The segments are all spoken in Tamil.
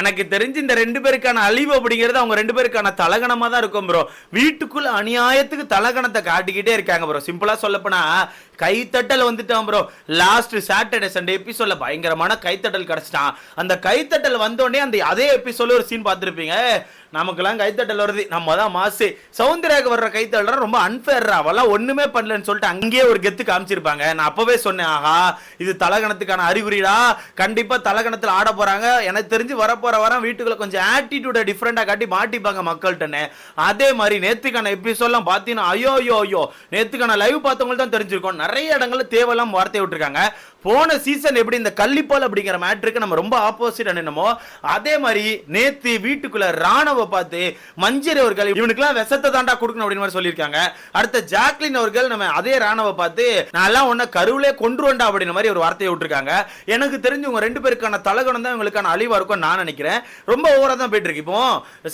எனக்கு தெரிஞ்சு இந்த 2 பேருக்கான அழிவு அப்படிங்கிறது அவங்க 2 பேருக்கான தலகணமா தான் இருக்கும் ப்ரோ. வீட்டுக்குள்ள அநியாயத்துக்கு தலகணத்தை காட்டிக்கிட்டே இருக்காங்க ப்ரோ. சிம்பிளா சொல்லப்போனா கைத்தட்டல் வந்துட்டான் ப்ரோ. லாஸ்ட் சாட்டர்டே சண்டே எபிசோட்ல பயங்கரமான கைத்தட்டல் கிடைச்சிட்டான். அந்த கைத்தட்டல் வந்தோடனே அந்த அதே எபிசோட்ல ஒரு சீன் பார்த்துருப்பீங்க. நமக்கெல்லாம் கைத்தட்டல் வருது, நம்ம தான் மாசு. சௌந்தர்யாவுக்கு வர்ற கைத்தட்டல் ரொம்ப அன்பேர்ரா, அவெல்லாம் ஒண்ணுமே பண்ணலன்னு சொல்லிட்டு அங்கேயே ஒரு கெத்து காமிச்சிருப்பாங்க. நான் அப்பவே சொன்னேன், ஆஹா இது தலகணத்துக்கான அறிகுறிடா, கண்டிப்பா தலகணத்தில் ஆட போறாங்க. எனக்கு தெரிஞ்சு வரப்போற வாரம் வீட்டுக்குள்ள கொஞ்சம் ஆட்டிடியூட டிஃபரெண்டா காட்டி மாட்டிப்பாங்க மக்கள்கிட்ட. அதே மாதிரி நேத்துக்கான எபிசோட்லாம் பார்த்தீங்கன்னா ஐயோ ஐயோ ஐயோ, நேத்துக்கான லைவ் பார்த்தவங்களுக்கு தான் தெரிஞ்சிருக்கும். நிறைய இடங்கள்ல தேவையெல்லாம் வார்த்தை விட்டுருக்காங்க. போன சீசன் எப்படி இந்த கள்ளிப்பால் அப்படிங்கிற மேட்ருக்கு நம்ம ரொம்ப ஆப்போசிட் என்னமோ அதே மாதிரி நேத்து வீட்டுக்குள்ள ராணவ பார்த்து மஞ்சரி அவர்கள் இவனுக்குலாம் விஷத்தை தாண்டா கொடுக்கணும் அப்படின்னு மாதிரி சொல்லியிருக்காங்க. அடுத்த ஜாக்லின் அவர்கள் நம்ம அதே ராணவ பார்த்து நான் உன்ன கருவிலே கொன்றுவண்டா அப்படின்ற மாதிரி ஒரு வார்த்தையை விட்டுருக்காங்க. எனக்கு தெரிஞ்சு உங்க 2 பேருக்கான தலகணம் தான் இவங்களுக்கான அழிவா இருக்கும் நான் நினைக்கிறேன். ரொம்ப ஓவரா தான் போயிட்டு இருக்கு. இப்போ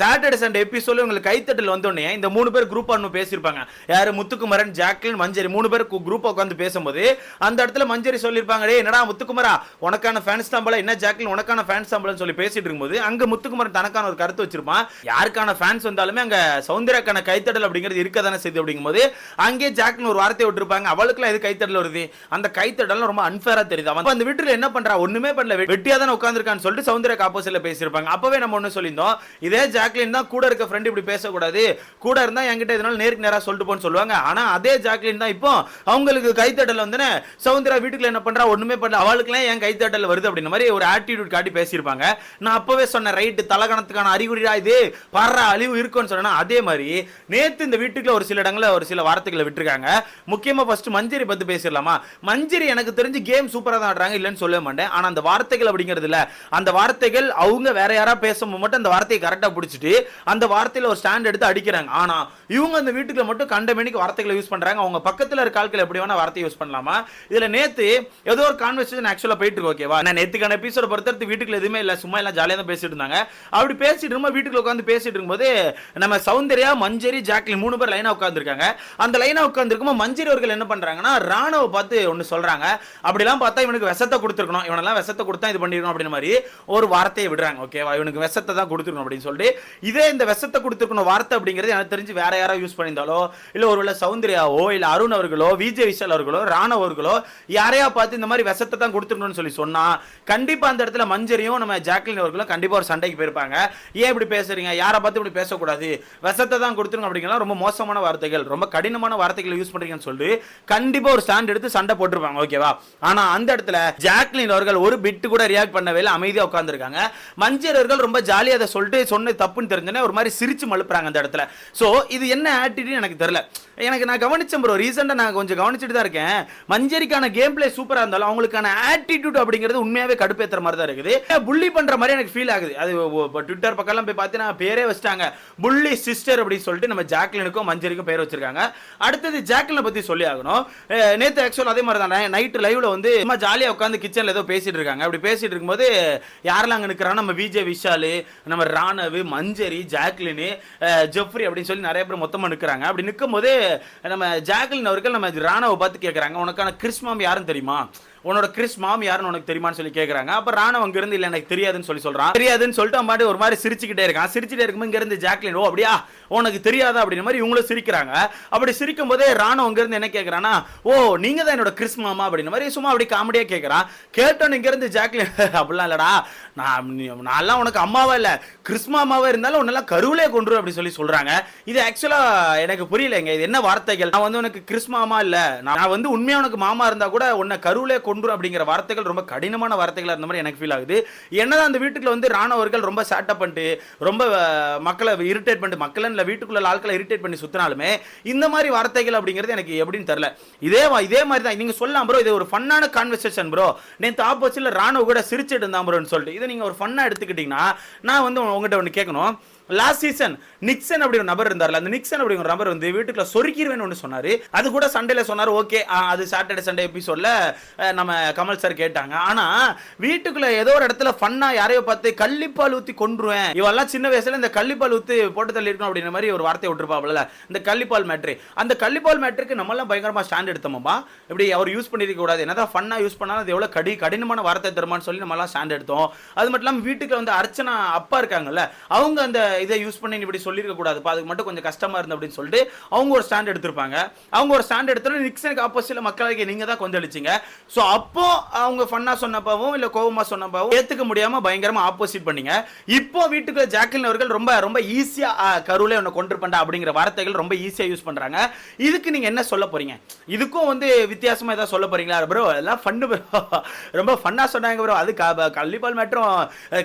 சாட்டர்டே சண்டே எபிசோட்ல உங்களுக்கு கைத்தட்டல் வந்தோடனே இந்த 3 பேர் குரூப் ஆனு பேசியிருப்பாங்க. யாரு முத்துக்குமரன், ஜாக்லின், மஞ்சரி 3 பேர் குரூப் உட்காந்து பேசும்போது அந்த இடத்துல மஞ்சரி சொல்லியிருப்பாங்க, டேய் என்னடா முத்துக்குமரா உனக்கான ஃபேன்ஸ் தாம்பல, என்ன ஜாக்லின் உனக்கான ஃபேன்ஸ் தாம்பலன்னு சொல்லி பேசிட்டு இருக்கும்போது அங்க முத்துக்குமரன் தனக்கான ஒரு கருத்து வச்சிருப்பான். யாருக்கான ஃபேன்ஸ் வந்தாலுமே அங்க சௌந்தர்யாக்கான கைத்தட்டல் அப்படிங்கிறது இருக்கதானே செய்து அப்படிங்கும்போது அங்கே ஜாக்லின் ஒரு வார்த்தை விட்டுருப்பாங்க. அவளுக்குலாம் எது கைத்தட்டல் வருது, அந்த கைத்தட்டல் ரொம்ப அன்ஃபேரா தெரியுது. அவன் அந்த வீட்டுல என்ன பண்றா, ஒண்ணுமே பண்ணல, வெட்டியா தானே உட்கார்ந்திருக்கான்னு சொல்லிட்டு சௌந்தர்யாக்கு ஆப்போசிட்ல பேசியிருப்பாங்க. அப்பவே நம்ம ஒண்ணு சொல்லியிருந்தோம், இதே ஜாக்லின் தான் கூட இருக்க ஃப்ரெண்ட் இப்படி பேசக்கூடாது, கூட இருந்தா என்கிட்ட இதனால நேருக்கு நேரா சொல்லிட்டு போன்னு சொல்லுவாங்க. ஆனா அதே ஜாக்லின் தான் இப்போ அவங்களுக்கு கைத்தட்டல் வந்து சௌந்தர்யா வீட்டுக்குள்ள என்ன பண்றா, ஒண்ணுமே பண்ணல, அவளுக்குலாம் ஏன் கைத்தட்டல் வருது அப்படின்ற மாதிரி ஒரு ஆட்டிடியூட் காட்டி பேசியிருப்பாங்க. நான் அப்பவே சொன்னேன், ரைட் தலகணத்துக்கான அறிகுறியா இது பாரா அழிவு இருக்குன்னு சொன்னா. அதே மாதிரி நேத்து இந்த வீட்டுக்குள்ள ஒரு சில இடங்கள்ல ஒரு சில வார்த்தைகளை விட்டுருக்காங்க. முக்கியமா ஃபர்ஸ்ட் மஞ்சரி பத்தி பேசிடலாமா. மஞ்சரி எனக்கு தெரிஞ்சு கேம் சூப்பரா தான் ஆடுறாங்க, இல்லன்னு சொல்ல மாட்டேன். ஆனா அந்த வார்த்தைகள் அப்படிங்கிறது இல்ல, அந்த வார்த்தைகள் அவங்க வேற யாரா பேசும்போது மட்டும் அந்த வார்த்தையை கரெக்டா பிடிச்சிட்டு அந்த வார்த்தையில ஒரு ஸ்டாண்ட் எடுத்து அடிக்கிறாங்க. ஆனா இவங்க அந்த வீட்டுக்குள்ள மட்டும் கண்டமேனிக்கு வார்த்தைகளை யூஸ் பண்றாங்க. அவங்க பக்கத்துல இருக்க ஆட்கள் எப்படி வேணா வார்த்தை யூஸ் பண்ணலாமா. இதுல நேத்து ஏதோ ஒரு கான்வர்சேஷன் ஆக்சுவலா போயிட்டு இருக்கு. ஓகேவா, நான் நேத்துக்கான எபிசோட பொறுத்தவரைக்கும் வீட்டுக்குள்ள எதுவுமே இல்ல, சும்மா எல்லாம் ஜாலியா தான் பேசிட்டு இருந்தாங்க. அப்படி பேசிட்டு இருக்கும்போது வீட்டுக்குள்ள உட்காந்து பேசிட்டு இருக்கும்போது நம்ம சௌந்தர்யா, மஞ்சரி, ஜாக்லின் 3 பேர் லைனா உட்கார்ந்திருக்காங்க. அந்த லைனா உட்கார்ந்திருக்கும்போது மஞ்சரி அவர்கள் என்ன பண்றாங்கன்னா ராணவ பார்த்து ஒன்னு சொல்றாங்க, அப்படிலாம் பார்த்தா இவனுக்கு விஷத்தை கொடுத்துருக்கணும், இவனெல்லாம் விஷத்தை கொடுத்தா இது பண்ணிடணும் அப்படின்ற மாதிரி ஒரு வார்த்தையை விடுறாங்க. ஓகேவா, இவனுக்கு விஷத்தை தான் கொடுத்துருக்கணும் அப்படின்னு சொல்லிட்டு இதே இந்த விஷத்தை கொடுத்துருக்கணும் வார்த்தை அப்படிங்கிறது எனக்கு தெரிஞ்சு வேற யாரோ யூஸ் பண்ணியிருந்தாலோ இல்ல ஒருவேளை சௌந்தர்யாவோ இல்ல அருண் அவர்களோ விஜய் விஷால் அவர்களோ ராணவ அவர்களோ யாரையா பார்த்து இந்த மாதிரி விஷத்தை தான் கொடுத்துருக்கணும்னு சொல்லி சொன்னா கண்டிப்பா அந்த இடத்துல மஞ்சரியும் நம்ம ஜாக்லின் அவர்களும் கண்டிப்பா ஒரு சண்டைக்கு போயிருப்பாங்க. ஏன் இப்படி பேசுறீங்க, யாரை பார்த்து இப்படி பேசக்கூடாது, விஷத்தை தான் கொடுத்துருங்க அப்படிங்கிற ரொம்ப மோசமான வார்த்தைகள், ரொம்ப கடினமான வார்த்தைகளை யூஸ் பண்றீங்கன்னு சொல்லி கண்டிப்பா ஒரு ஸ்டாண்ட் எடுத்து சண்டை போட்டுருப்பாங்க. ஓகேவா, ஆனா அந்த இடத்துல ஜாக்லின் அவர்கள் ஒரு பிட் கூட ரியாக்ட் பண்ணவே இல்லை, அமைதியா உட்கார்ந்திருக்காங்க. மஞ்சரி அவர்கள் ரொம்ப ஜாலியா அதை சொல்லிட்டு சொன்ன தப்புன்னு தெரிஞ்சனே ஒரு மாதிரி சிரிச்சு மழுப்புறாங்க அந்த இடத்துல. சோ இது என்ன ஆட்டிடியூட் எனக்கு தெரியல. எனக்கு நான் கவனிச்சேன் ப்ரோ, ரீசெண்டா நான் கொஞ்சம் கவனிச்சுட்டு தான் இருக்கேன். மஞ்சரிக்கான கேம் பிளே சூப்பரா இருந்தாலும் அவங்களுக்கான ஆட்டிடியூட் அப்படிங்கிறது உண்மையாவே கடுப்பேத்துற மாதிரி தான் இருக்குது. புள்ளி பண்ற மாதிரி எனக்கு ஃபீல் ஆகுது. அது ட்விட்டர் பக்கம்லாம் போய் பார்த்தீங்கன்னா பேரே வச்சிட்டாங்க, புள்ளி சிஸ்டர் அப்படின்னு சொல்லிட்டு நம்ம ஜாக்லினுக்கும் மஞ்சரிக்கும் பேர் வச்சிருக்காங்க. அடுத்தது ஜாக்லினை பத்தி சொல்லி ஆகணும். நேத்து ஆக்சுவல் அதே மாதிரி தான் நைட் லைவ்ல வந்து சும்மா ஜாலியா உட்காந்து கிச்சன்ல ஏதோ பேசிட்டு இருக்காங்க. அப்படி பேசிட்டு இருக்கும்போது யாரெல்லாம் அங்க நிக்கிறாங்க, நம்ம விஜய் விஷால், நம்ம ராணவ், மஞ்சரி, ஜாக்லின், ஜெஃப்ரி அப்படின்னு சொல்லி நிறைய பேர் மொத்தமா நிக்கிறாங்க. அப்படி நிற்கும் போது நம்ம ஜாக்லின் அவர்கள் நம்ம ராணவ பார்த்து கேட்கறாங்க, உனக்கான கிறிஸ்மாம் யாருன்னு தெரியுமா, உன்னோட கிறிஸ் மாம் யாருன்னு உனக்கு தெரியுமான்னு சொல்லி கேட்கறாங்க. அப்ப ராணவ் அங்க இருந்து இல்ல எனக்கு தெரியாதுன்னு சொல்லி சொல்றான். தெரியாதுன்னு சொல்லிட்டு அவன் ஒரு மாதிரி சிரிச்சுக்கிட்டே இருக்கான். சிரிச்சுட்டே இருக்கும்போது இங்க இருந்து ஜாக்லின், ஓ அப்படியா உனக்கு தெரியாதா அப்படின்ற மாதிரி இவங்களும் சிரிக்கிறாங்க. அப்படி சிரிக்கும் போதே ராணவ் அங்க இருந்து என்ன கேட்கறானா, ஓ நீங்க தான் என்னோட கிறிஸ் மாமா அப்படின்ற மாதிரி சும்மா அப்படி காமெடியா கேட்கறான். கேட்டோன்னு இங்க இருந்து ஜாக்லின், அப்படிலாம் இல்லடா, நான் உனக்கு அம்மாவா இல்ல கிறிஸ் மாமாவா இருந்தாலும் உன்னெல்லாம் கருவிலே கொண்டு அப்படி சொல்லி சொல்றாங்க. இது ஆக்சுவலா எனக்கு புரியலங்க, இது என்ன வார்த்தைகள். நான் வந்து உனக்கு கிறிஸ் மாமா இல்ல, நான் வந்து உண்மையா உனக்கு மாமா இருந்தா கூட உன்னை கருவிலே கொண்டு அப்படிங்கிற வார்த்தைகள் ரொம்ப கடினமான வார்த்தைகளா இருந்த மாதிரி எனக்கு ஃபீல் ஆகுது. என்னதான் அந்த வீட்டுக்குள்ள வந்து ராணவர்கள் ரொம்ப சேட்டப் பண்ணிட்டு ரொம்ப மக்களை இரிட்டேட் பண்ணிட்டு மக்கள் வீட்டுக்குள்ள ஆட்களை இரிட்டேட் பண்ணி சுத்தினாலுமே இந்த மாதிரி வார்த்தைகள் அப்படிங்கிறது எனக்கு எப்படின்னு தெரியல. இதே மாதிரி தான் நீங்க சொல்லலாம் ப்ரோ, இது ஒரு ஃபன்னான கான்வர்சேஷன் ப்ரோ, நேத்து ஆப்போசிட்ல ராணவ கூட சிரிச்சிட்டு இருந்தான் ப்ரோன்னு சொல்லிட்டு இதை நீங்க ஒரு ஃபன்னா எடுத்துக்கிட்டீங்கன்னா நான் வந்து உங்ககிட்ட ஒன்று கேட்கணும். லாஸ்ட் சீசன் நிக்சன் அப்படி ஒரு நபர் இருந்தார்ல, அந்த நிக்சன் அப்படி ஒரு நபர் வந்து வீட்டுக்குள்ள சொருக்கிடுவேன்னு ஒன்று சொன்னாரு. அது கூட சண்டேல சொன்னார். ஓகே, அது சாட்டர்டே சண்டே எபிசோட்ல நம்ம கமல் சார் கேட்டாங்க. ஆனா வீட்டுக்குள்ள ஏதோ ஒரு இடத்துல ஃபன்னா யாரையோ பார்த்து கள்ளிப்பால் ஊத்தி கொன்றுவேன், இவெல்லாம் சின்ன வயசுல இந்த கள்ளிப்பால் ஊத்தி போட்டு தள்ளி இருக்கணும் அப்படின்ற மாதிரி ஒரு வார்த்தை விட்டுருப்பாப்ல, இந்த கள்ளிப்பால் மேட்ரு. அந்த கள்ளிப்பால் மேட்ருக்கு நம்ம எல்லாம் பயங்கரமா ஸ்டாண்ட் எடுத்தோமா, இப்படி அவர் யூஸ் பண்ணிருக்க கூடாது, என்னதான் ஃபன்னா யூஸ் பண்ணாலும் அது எவ்வளவு கடினமான வார்த்தை தருமான்னு சொல்லி நம்ம எல்லாம் ஸ்டாண்ட் எடுத்தோம். அது மட்டும் இல்லாம வீட்டுக்கு வந்து அர்ச்சனா அப்பா இருக்காங்கல்ல, அவங்க அந்த இதை யூஸ் பண்ணி இப்படி சொல்லியிருக்க கூடாது, அதுக்கு மட்டும் கொஞ்சம் கஷ்டமா இருந்து அப்படின்னு சொல்லிட்டு அவங்க ஒரு ஸ்டாண்ட் எடுத்திருப்பாங்க. அவங்க ஒரு ஸ்டாண்ட் எடுத்தோம். நிக்சனுக்கு ஆப்போசிட்ல மக்களுக்கு நீங்க தான் கொஞ்சம் அழிச்சிங்க. ஸோ அப்போ அவங்க ஃபன்னா சொன்னப்பாவும் இல்ல கோவமா சொன்னப்பாவும் ஏத்துக்க முடியாம பயங்கரமா ஆப்போசிட் பண்ணீங்க. இப்போ வீட்டுக்குள்ள ஜாக்லின் அவர்கள் ரொம்ப ரொம்ப ஈஸியா கருவிலே ஒன்று கொண்டு பண்ணா அப்படிங்கிற வார்த்தைகள் ரொம்ப ஈஸியா யூஸ் பண்றாங்க. இதுக்கு நீங்க என்ன சொல்ல போறீங்க? இதுக்கும் வந்து வித்தியாசமா ஏதாவது சொல்ல போறீங்களா? ப்ரோ எல்லாம் ஃபன்னு ப்ரோ, ரொம்ப ஃபன்னா சொன்னாங்க ப்ரோ, அது கள்ளிப்பால் மேட்ரும்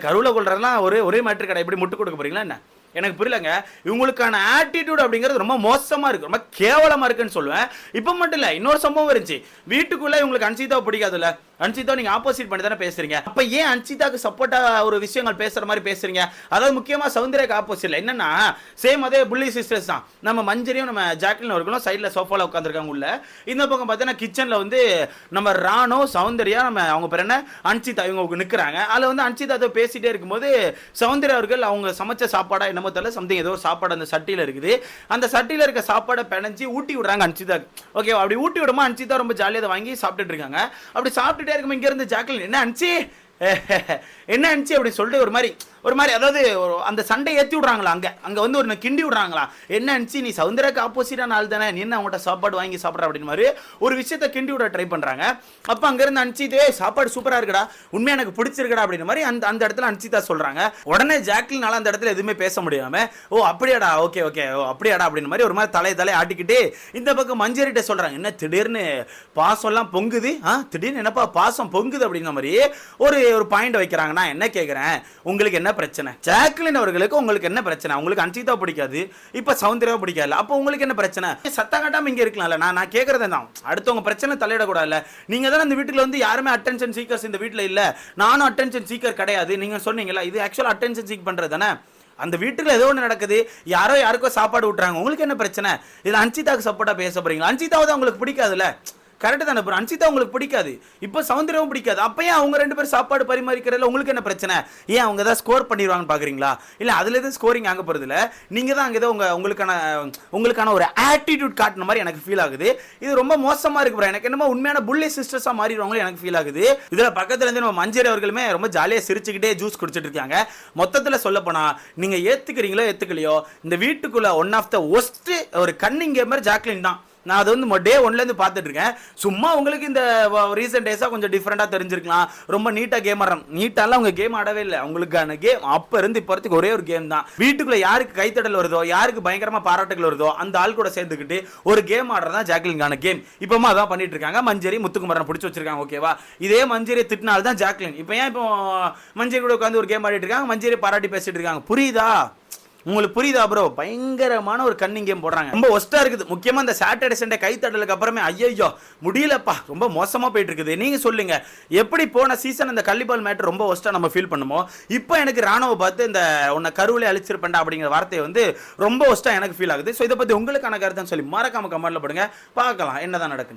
கருவில கொள்றதெல்லாம் ஒரே மேட்ரு கடை, எப்படி முட்டு கொடுக்க போறீங்களா என்ன? எனக்கு புரியலங்க. இவங்களுக்கான ஆட்டிடியூட் அப்படிங்கிறது ரொம்ப மோசமா இருக்கு, ரொம்ப கேவலமா இருக்குன்னு சொல்லுவேன். இப்போ மட்டும் இல்ல, இன்னொரு சம்பவம் இருந்துச்சு. வீட்டுக்குள்ள இவங்களுக்கு அன்சிதாவை பிடிக்காதுல்ல, அன்சிதா நீங்க ஆப்போசிட் பண்ணி தானே பேசுறீங்க. அப்ப ஏன் அன்சிதாக்கு சப்போர்ட்டா ஒரு விஷயங்கள் பேசுற மாதிரி பேசுறீங்க? அதாவது முக்கியமா சௌந்தர்யாக்கு ஆப்போசிட்ல என்னன்னா, சேம் அதே புள்ளி சிஸ்டர்ஸ் தான். நம்ம மஞ்சரியும் நம்ம ஜாக்லின் அவர்களும் சைட்ல சோஃபால உட்காந்துருக்காங்க உள்ள. இந்த பக்கம் பார்த்தீங்கன்னா கிச்சன்ல வந்து நம்ம ராணோ, சௌந்தர்யா, நம்ம அவங்க பேர் என்ன, அன்சிதா, இவங்க நிக்கிறாங்க. அதுல வந்து அன்சிதா அதை பேசிட்டே இருக்கும்போது சௌந்தர்யா அவர்கள் அவங்க சமைச்ச சாப்பாடா என்னமோ தெரியல, சம்திங் ஏதோ சாப்பாடு அந்த சட்டியில இருக்குது, அந்த சட்டியில இருக்க சாப்பாடை பிணைஞ்சி ஊட்டி விடுறாங்க அன்சிதா. ஓகே, அப்படி ஊட்டி விடுமா அன்சிதா ரொம்ப ஜாலியாக அதை வாங்கி சாப்பிட்டுட்டு இருக்காங்க. அப்படி சாப்பிட்டுட்டே இருக்கும் இங்க இருந்து ஜாக்லின், என்ன அன்சி என்ன அனுச்சு அப்படி சொல்லிட்டு ஒரு மாதிரி அதாவது அந்த சண்டை ஏற்றி விடுறாங்களா, அங்கே வந்து ஒரு கிண்டி விடுறாங்களா, என்ன அனுச்சு நீ சௌந்தர்யாக்கு ஆப்போசிட்டான ஆள் தானே, நீ என்ன அவங்கள்ட்ட சாப்பாடு வாங்கி சாப்பிட்ற அப்படின்னு மாதிரி ஒரு விஷயத்தை கிண்டி விட ட்ரை பண்ணுறாங்க. அப்போ அங்கேருந்து அனுச்சிட்டு சாப்பாடு சூப்பராக இருக்குடா, உண்மையாக எனக்கு பிடிச்சிருக்கடா அப்படின்னு மாதிரி அந்த இடத்துல அனுச்சிதா சொல்கிறாங்க. உடனே ஜாக்லினால அந்த இடத்துல எதுவுமே பேச முடியாமல், ஓ அப்படியாடா, ஓகே ஓகே, ஓ அப்படியாடா அப்படின்னு மாதிரி ஒரு மாதிரி தலையை ஆட்டிக்கிட்டு இந்த பக்கம் மஞ்சரிட்ட சொல்கிறாங்க, என்ன திடீர்னு பாசம்லாம் பொங்குது, திடீர்னு என்னப்பா பாசம் பொங்குது அப்படின்ற மாதிரி ஒரு பாயிண்ட் வைக்கிறாங்க. நான் என்ன கேட்குறேன், உங்களுக்கு என்ன பிரச்சனை? ஜாக்லின் அவர்களுக்கு உங்களுக்கு என்ன பிரச்சனை? உங்களுக்கு அன்சிதா பிடிக்காது, இப்ப சௌந்தர்யா பிடிக்காது, அப்போ உங்களுக்கு என்ன பிரச்சனை? சத்தம் காட்டாம இங்க இருக்கலாம்ல. நான் கேட்கறதே தான், அடுத்தவங்க பிரச்சனை தலையிடக்கூடாதுல்ல. நீங்க தான் இந்த வீட்டுல வந்து யாருமே அட்டென்ஷன் சீக்கர்ஸ் இந்த வீட்டுல இல்ல, நானும் அட்டென்ஷன் சீக்கர் கிடையாது நீங்க சொன்னீங்களா, இது ஆக்சுவலா அட்டென்ஷன் சீக் பண்றது தானே. அந்த வீட்டுல ஏதோ ஒன்று நடக்குது, யாருக்கோ சாப்பாடு விட்டுறாங்க, உங்களுக்கு என்ன பிரச்சனை? இதுல அன்சிதாக்கு சப்போர்ட்டா பேச போறீங்களா? அன்சிதாவை உங்களுக்கு பிடிக்காதுல்ல, கரெக்ட் தானே ப்ரோ? அன்சிதா உங்களுக்கு பிடிக்காது, இப்போ சௌந்தர்யாவும் பிடிக்காது, அப்போ ஏன் அவங்க ரெண்டு பேரும் சாப்பாடு பரிமாறிக்கிறதுல உங்களுக்கு என்ன பிரச்சனை? ஏன் அவங்க தான் ஸ்கோர் பண்ணிடுவாங்கன்னு பார்க்குறீங்களா? இல்லை அதில் எதுவும் ஸ்கோரிங் ஆக போகிறது இல்லை, நீங்கள் தான் அங்கே ஏதோ உங்களுக்கான ஒரு ஆட்டிடியூட் காட்டின மாதிரி எனக்கு ஃபீல் ஆகுது. இது ரொம்ப மோசமாக இருக்கு ப்ரோ. எனக்கு என்னமோ உண்மையான புள்ளி சிஸ்டர்ஸாக மாறிடுவாங்களும் எனக்கு ஃபீல் ஆகுது. இதில் பக்கத்துலேருந்து நம்ம மஞ்சரி அவர்களுமே ரொம்ப ஜாலியாக சிரிச்சுக்கிட்டே ஜூஸ் குடிச்சிட்டு இருக்காங்க. மொத்தத்தில் சொல்ல போனால் நீங்கள் ஏற்றுக்கிறீங்களோ ஏற்றுக்கலையோ, இந்த வீட்டுக்குள்ளே ஒன் ஆஃப் த ஒஸ்ட் ஒரு கன்னிங் கேமர் ஜாக்லின் தான். நான் அது வந்து டே ஒன்லேருந்து பார்த்துட்டு இருக்கேன். சும்மா உங்களுக்கு இந்த ரீசெண்ட் டேஸாக கொஞ்சம் டிஃப்ரெண்ட்டாக தெரிஞ்சிருக்கலாம், ரொம்ப நீட்டாக கேம் ஆடுறோம். நீட்டாலாம் அவங்க கேம் ஆடவே இல்லை, அவங்களுக்கான கேம் அப்போ இருந்து இப்போ வரைக்கும் ஒரே ஒரு கேம் தான். வீட்டுக்குள்ளே யாருக்கு கைத்தடல் வருதோ, யாருக்கு பயங்கரமாக பாராட்டுகள் வருதோ, அந்த ஆள் கூட சேர்ந்துக்கிட்டு ஒரு கேம் ஆடுறதா ஜாக்லின்கான கேம். இப்போமா அதான் பண்ணிட்டு இருக்காங்க. மஞ்சரி முத்துக்குமரன் பிடிச்சி வச்சிருக்காங்க. ஓகேவா, இதே மஞ்சரியை திட்டினால்தான் தான் ஜாக்லின். இப்போ ஏன் இப்போ மஞ்சரி கூட உட்காந்து ஒரு கேம் ஆடிட்டு இருக்காங்க, மஞ்சரி பாராட்டி பேசிட்டு இருக்காங்க. புரியுதா உங்களுக்கு? புரியுதா ப்ரோ? பயங்கரமான ஒரு கன்னிங் கேம் போடுறாங்க, ரொம்ப ஒஸ்டா இருக்குது. முக்கியமா இந்த சாட்டர்டே சண்டே கைத்தட்டலுக்கு அப்புறமே ஐயோ முடியலப்பா, ரொம்ப மோசமா போயிட்டு இருக்குது. நீங்க சொல்லுங்க, எப்படி போன சீசன் இந்த கள்ளிப்பால் மேட்டர் ரொம்ப ஒஸ்டா நம்ம ஃபீல் பண்ணுமோ, இப்போ எனக்கு ராணுவ பார்த்து இந்த உன்னை கருவிலே அழிச்சிருப்பேன்டா அப்படிங்கிற வார்த்தையை வந்து ரொம்ப ஒஸ்டா எனக்கு ஃபீல் ஆகுது. ஸோ இதை பத்தி உங்களுக்கான கருத்துன்னு சொல்லி மறக்காம கமெண்ட்ல போடுங்க, பார்க்கலாம் என்னதான் நடக்குது.